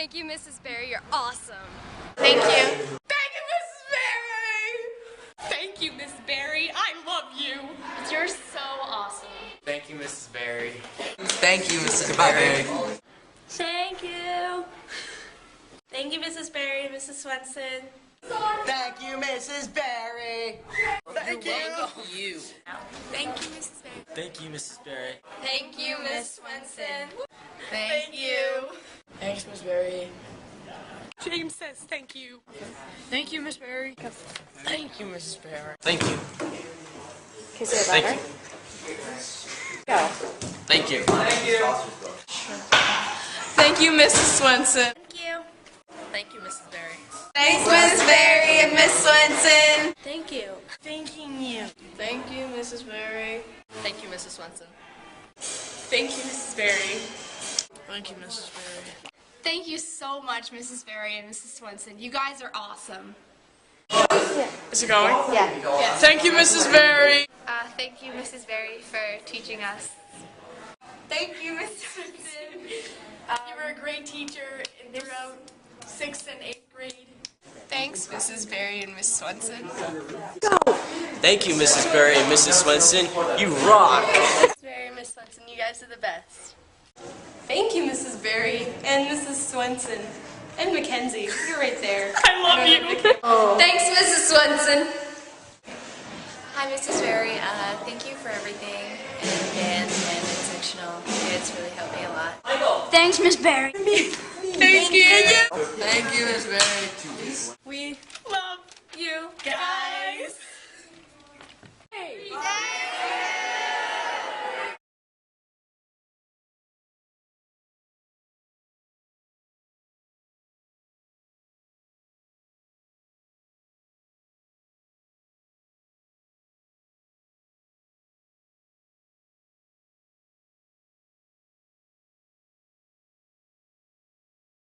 Thank you, Mrs. Berry. You're awesome. Thank you. Thank you, Mrs. Berry! Thank you, Miss Berry. I love you. You're so awesome. Thank you, Mrs. Berry. Thank you, Mrs. Berry. Thank you. Thank you, Mrs. Berry and Mrs. Swenson. Thank you, Mrs. Berry. Thank you. Thank you, Mrs. Berry. Thank you, Mrs. Berry. Thank you, Miss Swenson. Thank you. Thanks, Miss Berry. James says thank you. Thank you, Miss Berry. Thank you, Mrs. Berry. Thank you. Can you say it louder? Go. Thank you. Thank you, Mrs. Swenson. Thank you. Thank you, Mrs. Berry. Thanks, Miss Berry and Miss Swenson. Thank you. Thanking you. Thank you, Mrs. Berry. Thank you, Mrs. Swenson. Thank you, Mrs. Berry. Thank you, Mrs. Berry. Thank you so much, Mrs. Berry and Mrs. Swenson. You guys are awesome. Is it going? Yeah. Thank you, Mrs. Berry. Thank you, Mrs. Berry, for teaching us. Thank you, Mrs. Swenson. You were a great teacher throughout 6th and 8th grade. Thanks, Mrs. Berry and Miss Swenson. Thank you, Mrs. Berry and Mrs. Swenson. You rock. Mrs. Berry and Miss Swenson, you guys are the best. Thank you, Mrs. Berry and Mrs. Swenson. And Mackenzie, you're right there. I love you. Thanks, Mrs. Swenson. Hi, Mrs. Berry. Thank you for everything. And dance and sectional. It's really helped me a lot. Thanks, Miss Berry. Thank you. Thank you, Miss Berry. We love you guys.